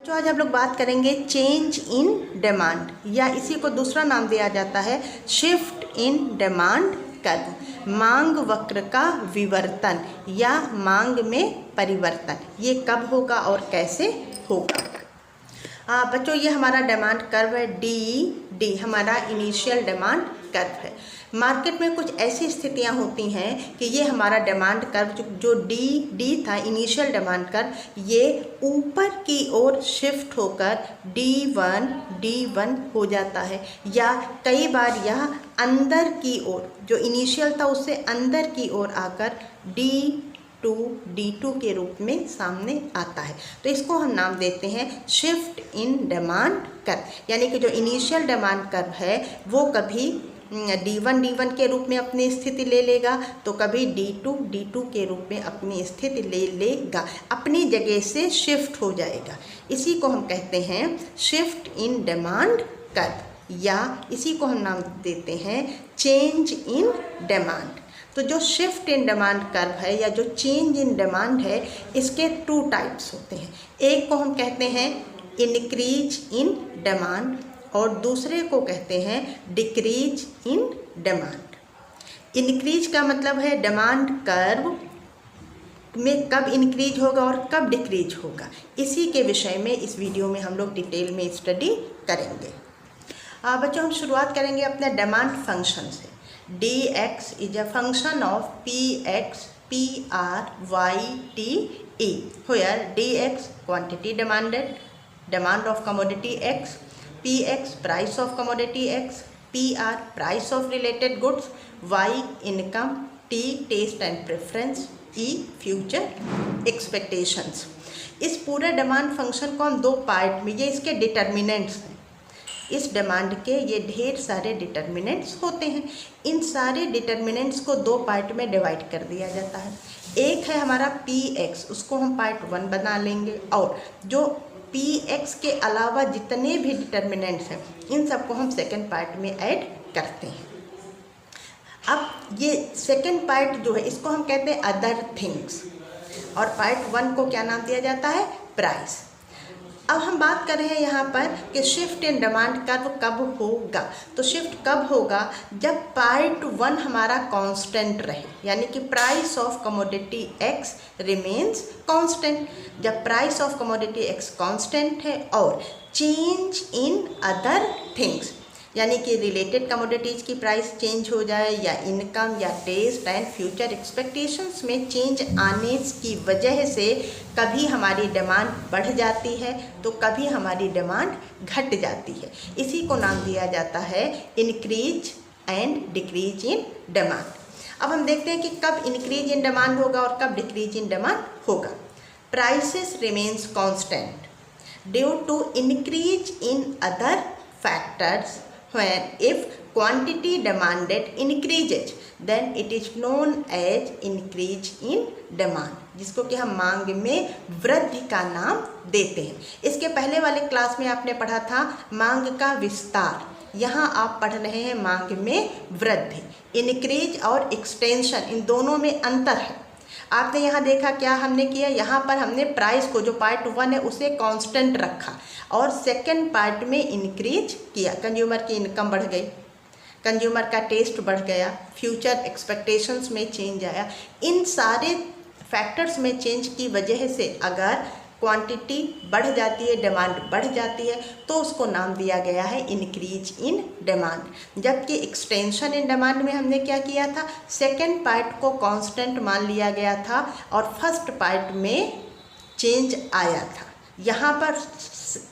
तो आज हम लोग बात करेंगे चेंज इन डिमांड, या इसी को दूसरा नाम दिया जाता है शिफ्ट इन डिमांड कर्व। मांग वक्र का विवर्तन या मांग में परिवर्तन, ये कब होगा और कैसे होगा। बच्चों, ये हमारा डिमांड कर्व है, डी हमारा इनिशियल डिमांड कर्व है। मार्केट में कुछ ऐसी स्थितियां होती हैं कि ये हमारा डिमांड कर्व जो डी था, इनिशियल डिमांड कर्व, ये ऊपर की ओर शिफ्ट होकर D1 हो जाता है, या कई बार यह अंदर की ओर, जो इनिशियल था उससे अंदर की ओर आकर D2 के रूप में सामने आता है। तो इसको हम नाम देते हैं शिफ्ट इन डिमांड कर्व, यानी कि जो इनिशियल डिमांड कर्व है वो कभी D1 के रूप में अपनी स्थिति ले लेगा, तो कभी D2 के रूप में अपनी स्थिति ले लेगा, अपनी जगह से शिफ्ट हो जाएगा। इसी को हम कहते हैं शिफ्ट इन डिमांड कर्व, या इसी को हम नाम देते हैं चेंज इन डिमांड। तो जो शिफ्ट इन डिमांड कर्व है या जो चेंज इन डिमांड है, इसके 2 टाइप्स होते हैं। एक को हम कहते हैं इंक्रीज इन डिमांड और दूसरे को कहते हैं डिक्रीज इन डिमांड। इंक्रीज का मतलब है डिमांड कर्व में कब इंक्रीज होगा और कब डिक्रीज होगा। इसी के विषय में इस वीडियो में हम लोग डिटेल में स्टडी करेंगे। बच्चों, हम शुरुआत करेंगे अपने डिमांड फंक्शन से। dx is a function of px PRYTE, where dx quantity demanded, demand of commodity x, px price of commodity x, PR price of related goods, y income, t taste and preference, e future expectations। इस पूरे demand function को हम 2 part में, ये इसके determinants हैं। इस demand के ये ढेर सारे डिटर्मिनेंट्स होते हैं। इन सारे डिटर्मिनेंट्स को 2 पार्ट में डिवाइड कर दिया जाता है। एक है हमारा px, उसको हम पार्ट 1 बना लेंगे, और जो px के अलावा जितने भी डिटर्मिनेंट्स हैं इन सबको हम सेकेंड पार्ट में ऐड करते हैं। अब ये सेकेंड पार्ट जो है इसको हम कहते हैं अदर थिंग्स, और पार्ट 1 को क्या नाम दिया जाता है, प्राइस। अब हम बात कर रहे हैं यहाँ पर कि शिफ्ट इन डिमांड कर्व कब होगा। तो शिफ्ट कब होगा, जब पार्ट 1 हमारा कांस्टेंट रहे, यानी कि price of commodity X remains constant. जब price of commodity X constant है और चेंज इन अदर थिंग्स, यानी कि रिलेटेड कमोडिटीज़ की प्राइस चेंज हो जाए, या इनकम या टेस्ट एंड फ्यूचर एक्सपेक्टेशंस में चेंज आने की वजह से कभी हमारी डिमांड बढ़ जाती है तो कभी हमारी डिमांड घट जाती है। इसी को नाम दिया जाता है increase and decrease in demand. अब हम देखते हैं कि कब इंक्रीज इन डिमांड होगा और कब डिक्रीज इन डिमांड होगा। Prices remains constant due to increase in other factors. When if quantity demanded increases, then it is known as increase in demand, जिसको कि हम मांग में वृद्धि का नाम देते हैं। इसके पहले वाले क्लास में आपने पढ़ा था मांग का विस्तार, यहाँ आप पढ़ रहे हैं मांग में वृद्धि। इंक्रीज और एक्सटेंशन, इन दोनों में अंतर है। आपने यहाँ देखा क्या हमने किया, यहाँ पर हमने प्राइस को, जो पार्ट 1 है उसे कांस्टेंट रखा और सेकंड पार्ट में इंक्रीज किया। कंज्यूमर की इनकम बढ़ गई, कंज्यूमर का टेस्ट बढ़ गया, फ्यूचर एक्सपेक्टेशंस में चेंज आया। इन सारे फैक्टर्स में चेंज की वजह से अगर क्वांटिटी बढ़ जाती है, डिमांड बढ़ जाती है, तो उसको नाम दिया गया है इंक्रीज इन डिमांड। जबकि एक्सटेंशन इन डिमांड में हमने क्या किया था, सेकेंड पार्ट को कांस्टेंट मान लिया गया था और फर्स्ट पार्ट में चेंज आया था। यहाँ पर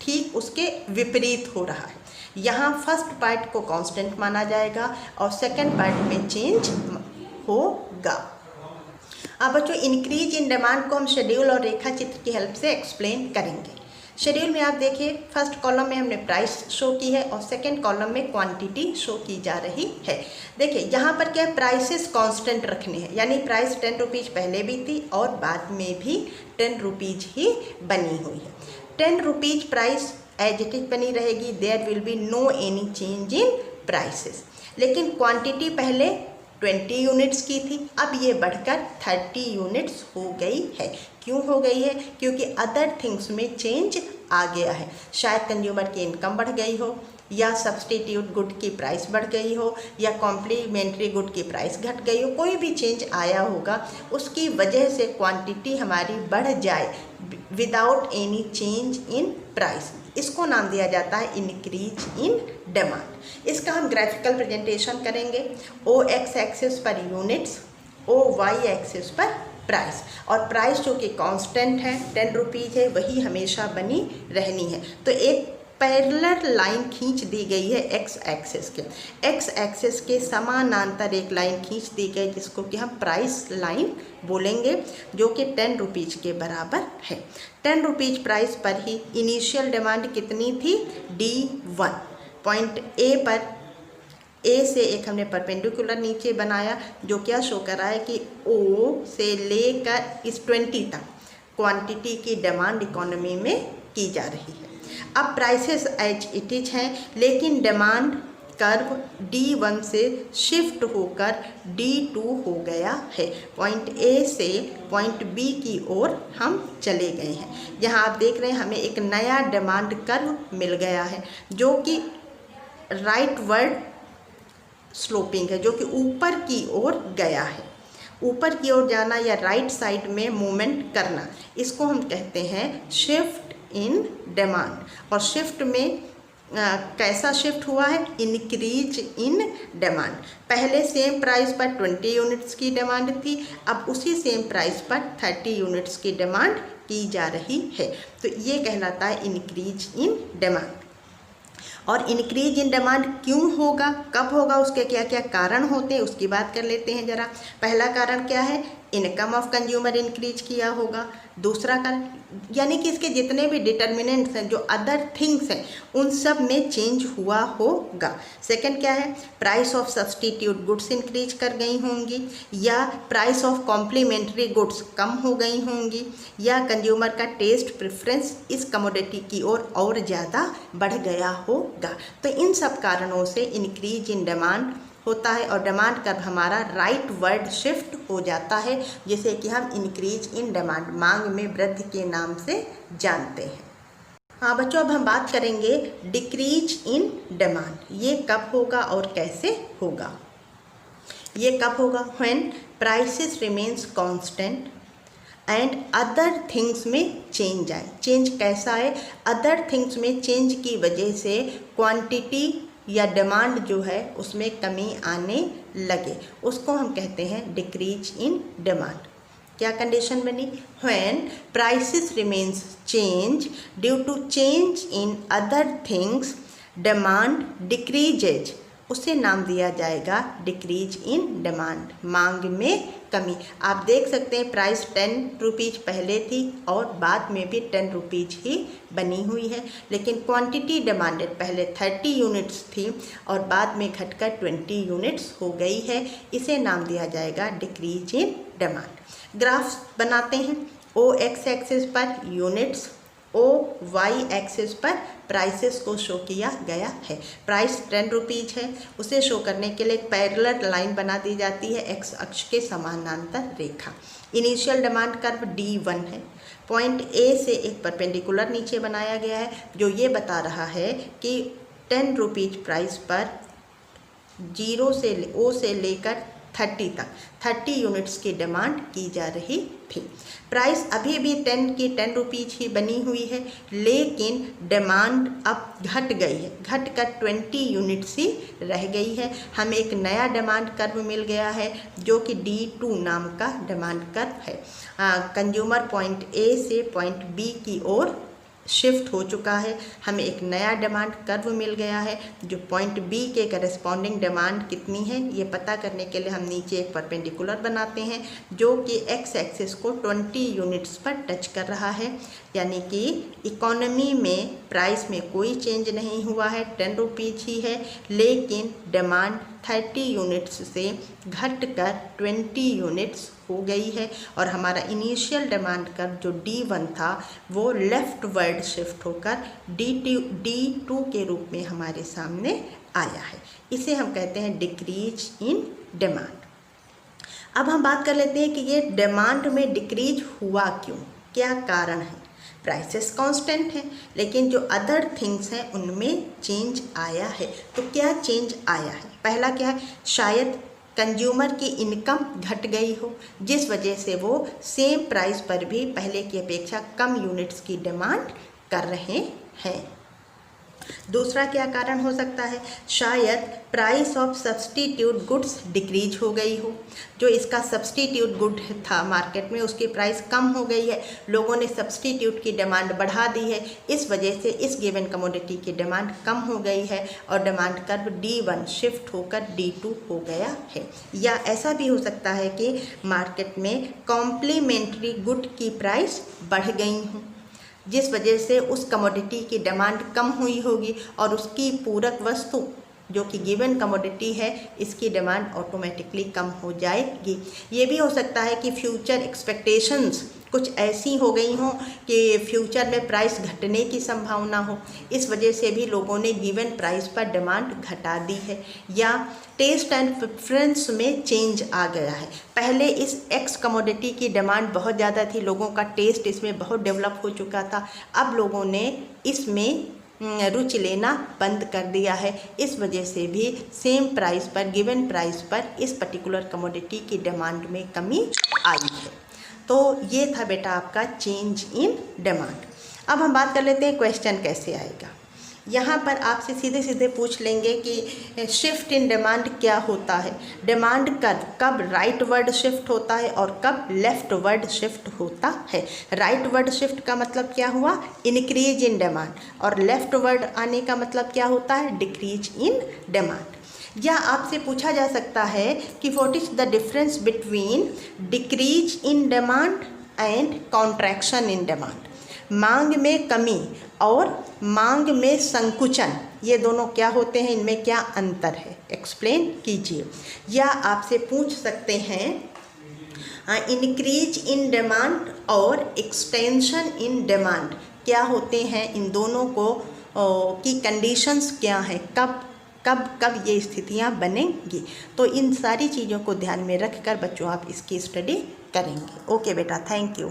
ठीक उसके विपरीत हो रहा है, यहाँ फर्स्ट पार्ट को कांस्टेंट माना जाएगा और सेकेंड पार्ट में चेंज होगा। अब बच्चों, इंक्रीज इन डिमांड को हम शेड्यूल और रेखा चित्र की हेल्प से एक्सप्लेन करेंगे। शेड्यूल में आप देखिए, फर्स्ट कॉलम में हमने प्राइस शो की है और सेकंड कॉलम में क्वांटिटी शो की जा रही है। देखिए यहाँ पर क्या है, प्राइसेस कांस्टेंट रखने हैं, यानी प्राइस 10 रुपीज़ पहले भी थी और बाद में भी 10 रुपीज़ ही बनी हुई है। 10 rupees price as it is बनी रहेगी, there will be no any change in prices. लेकिन क्वांटिटी पहले 20 यूनिट्स की थी, अब ये बढ़कर 30 यूनिट्स हो गई है। क्यों हो गई है? क्योंकि अदर थिंग्स में चेंज आ गया है। शायद कंज्यूमर की इनकम बढ़ गई हो, या सब्सटीट्यूट गुड की प्राइस बढ़ गई हो, या कॉम्प्लीमेंट्री गुड की प्राइस घट गई हो, कोई भी चेंज आया होगा, उसकी वजह से क्वांटिटी हमारी बढ़ जाए without any change in price. इसको नाम दिया जाता है इंक्रीज इन डिमांड। इसका हम ग्राफिकल प्रेजेंटेशन करेंगे। ओ एक्स एक्सिस पर यूनिट्स, ओ वाई एक्सिस पर प्राइस, और प्राइस जो कि कांस्टेंट है 10 रुपीज़ है, वही हमेशा बनी रहनी है। तो एक पैरेलल लाइन खींच दी गई है एक्स एक्सिस के समानांतर एक लाइन खींच दी गई, जिसको कि हम प्राइस लाइन बोलेंगे, जो कि 10 रुपीज़ के बराबर है। 10 रुपीज़ प्राइस पर ही इनिशियल डिमांड कितनी थी? D1। पॉइंट ए पर ए से एक हमने परपेंडिकुलर नीचे बनाया, जो क्या शो कर रहा है कि ओ से लेकर इस 20 तक क्वांटिटी की डिमांड इकोनॉमी में की जा रही है। अब प्राइसेस एज इट इज हैं, लेकिन डिमांड कर्व D1 से शिफ्ट होकर D2 हो गया है। पॉइंट ए से पॉइंट बी की ओर हम चले गए हैं। यहाँ आप देख रहे हैं हमें एक नया डिमांड कर्व मिल गया है, जो कि राइटवर्ड स्लोपिंग है, जो कि ऊपर की ओर गया है। ऊपर की ओर जाना या राइट साइड में मूवमेंट करना, इसको हम कहते हैं शिफ्ट इन डिमांड। और शिफ्ट में कैसा शिफ्ट हुआ है? Increase in demand. पहले सेम प्राइस पर 20 यूनिट्स की डिमांड थी, अब उसी सेम प्राइस पर 30 यूनिट्स की डिमांड की जा रही है। तो ये कहलाता है इंक्रीज इन डिमांड। और इंक्रीज इन डिमांड क्यों होगा, कब होगा, उसके क्या क्या कारण होते हैं, उसकी बात कर लेते हैं ज़रा। पहला कारण क्या है? इनकम ऑफ कंज्यूमर इंक्रीज किया होगा। दूसरा कारण यानी कि इसके जितने भी डिटर्मिनेंट्स हैं, जो अदर थिंग्स हैं, उन सब में चेंज हुआ होगा। सेकंड क्या है? Price of substitute goods increase कर गई होंगी, या प्राइस ऑफ कॉम्प्लीमेंट्री गुड्स कम हो गई होंगी, या कंज्यूमर का टेस्ट प्रेफरेंस इस कमोडिटी की ओर और ज़्यादा बढ़ गया होगा। तो इन सब कारणों से इंक्रीज इन डिमांड होता है, और डिमांड कर्व हमारा राइट वर्ड शिफ्ट हो जाता है, जिसे कि हम इंक्रीज इन डिमांड, मांग में वृद्धि के नाम से जानते हैं। हाँ बच्चों, अब हम बात करेंगे डिक्रीज इन डिमांड। ये कब होगा और कैसे होगा? ये कब होगा? When prices remains constant and other things में चेंज आए। चेंज कैसा है? अदर थिंग्स में चेंज की वजह से क्वांटिटी या डिमांड जो है उसमें कमी आने लगे, उसको हम कहते हैं डिक्रीज इन डिमांड। क्या कंडीशन बनी? When prices remains change due to change in other things demand decreases, उसे नाम दिया जाएगा डिक्रीज इन डिमांड, मांग में कमी। आप देख सकते हैं प्राइस 10 रुपीज़ पहले थी और बाद में भी 10 रुपीज़ ही बनी हुई है, लेकिन क्वांटिटी डिमांडेड पहले 30 यूनिट्स थी और बाद में घटकर 20 यूनिट्स हो गई है। इसे नाम दिया जाएगा डिक्रीज इन डिमांड। ग्राफ्स बनाते हैं। ओ एक्स एक्सिस पर यूनिट्स, ओ वाई एक्सिस पर प्राइसेस को शो किया गया है। प्राइस 10 रुपीज़ है, उसे शो करने के लिए एक पैरेलल लाइन बना दी जाती है, एक्स अक्ष के समानांतर रेखा। इनिशियल डिमांड कर्व D1 है। पॉइंट ए से एक परपेंडिकुलर नीचे बनाया गया है, जो ये बता रहा है कि 10 रुपीज़ प्राइस पर 0 से ओ से लेकर 30 तक 30 यूनिट्स की डिमांड की जा रही थी। प्राइस अभी भी 10 रुपीज़ ही बनी हुई है, लेकिन डिमांड अब घट गई है, घटकर 20 यूनिट्स ही रह गई है। हमें एक नया डिमांड कर्व मिल गया है, जो कि D2 नाम का डिमांड कर्व है। कंज्यूमर पॉइंट ए से पॉइंट बी की ओर शिफ्ट हो चुका है। हमें एक नया डिमांड कर्व मिल गया है, जो पॉइंट बी के करस्पॉन्डिंग डिमांड कितनी है ये पता करने के लिए हम नीचे एक परपेंडिकुलर बनाते हैं, जो कि एक्स एक्सिस को 20 यूनिट्स पर टच कर रहा है। यानी कि इकोनॉमी में प्राइस में कोई चेंज नहीं हुआ है, 10 रुपीज़ ही है, लेकिन डिमांड 30 यूनिट्स से घटकर 20 यूनिट्स हो गई है। और हमारा इनिशियल डिमांड कर्व जो D1 था वो लेफ्ट वर्ड शिफ्ट होकर D2 के रूप में हमारे सामने आया है। इसे हम कहते हैं डिक्रीज इन डिमांड। अब हम बात कर लेते हैं कि ये डिमांड में डिक्रीज हुआ क्यों, क्या कारण है। प्राइसेस कांस्टेंट हैं, लेकिन जो अदर थिंग्स हैं उनमें चेंज आया है। तो क्या चेंज आया है? पहला क्या है, शायद कंज्यूमर की इनकम घट गई हो, जिस वजह से वो सेम प्राइस पर भी पहले की अपेक्षा कम यूनिट्स की डिमांड कर रहे हैं। दूसरा क्या कारण हो सकता है, शायद price of substitute goods decrease हो गई हो। जो इसका सब्सटीट्यूट गुड था मार्केट में, उसकी प्राइस कम हो गई है, लोगों ने सब्सटीट्यूट की डिमांड बढ़ा दी है, इस वजह से इस गिवन कमोडिटी की डिमांड कम हो गई है और डिमांड कर्व D1 शिफ्ट होकर D2 हो गया है। या ऐसा भी हो सकता है कि मार्केट में कॉम्प्लीमेंट्री गुड की प्राइस बढ़ गई हों, जिस वजह से उस कमोडिटी की डिमांड कम हुई होगी और उसकी पूरक वस्तु जो कि गिवन कमोडिटी है, इसकी डिमांड ऑटोमेटिकली कम हो जाएगी। ये भी हो सकता है कि फ्यूचर एक्सपेक्टेशंस कुछ ऐसी हो गई हों कि फ्यूचर में प्राइस घटने की संभावना हो, इस वजह से भी लोगों ने गिवन प्राइस पर डिमांड घटा दी है। या टेस्ट एंड प्रेफरेंस में चेंज आ गया है। पहले इस एक्स कमोडिटी की डिमांड बहुत ज़्यादा थी, लोगों का टेस्ट इसमें बहुत डेवलप हो चुका था, अब लोगों ने इसमें रुचि लेना बंद कर दिया है, इस वजह से भी सेम प्राइस पर, गिवन प्राइस पर इस पर्टिकुलर कमोडिटी की डिमांड में कमी आई है। तो ये था बेटा आपका चेंज इन डिमांड। अब हम बात कर लेते हैं क्वेश्चन कैसे आएगा। यहाँ पर आपसे सीधे सीधे पूछ लेंगे कि शिफ्ट इन डिमांड क्या होता है, डिमांड कर्व कब राइट वर्ड शिफ्ट होता है और कब लेफ्ट वर्ड शिफ्ट होता है। राइट वर्ड शिफ्ट का मतलब क्या हुआ, इंक्रीज इन डिमांड, और लेफ्ट वर्ड आने का मतलब क्या होता है, डिक्रीज इन डिमांड। या आपसे पूछा जा सकता है कि what is the difference between decrease in demand and contraction in demand. मांग में कमी और मांग में संकुचन, ये दोनों क्या होते हैं, इनमें क्या अंतर है, एक्सप्लेन कीजिए। या आपसे पूछ सकते हैं इंक्रीज इन डिमांड और एक्सटेंशन इन डिमांड क्या होते हैं, इन दोनों को की कंडीशंस क्या हैं, कब कब कब ये स्थितियाँ बनेंगी। तो इन सारी चीज़ों को ध्यान में रखकर बच्चों आप इसकी स्टडी करेंगे। ओके बेटा, थैंक यू।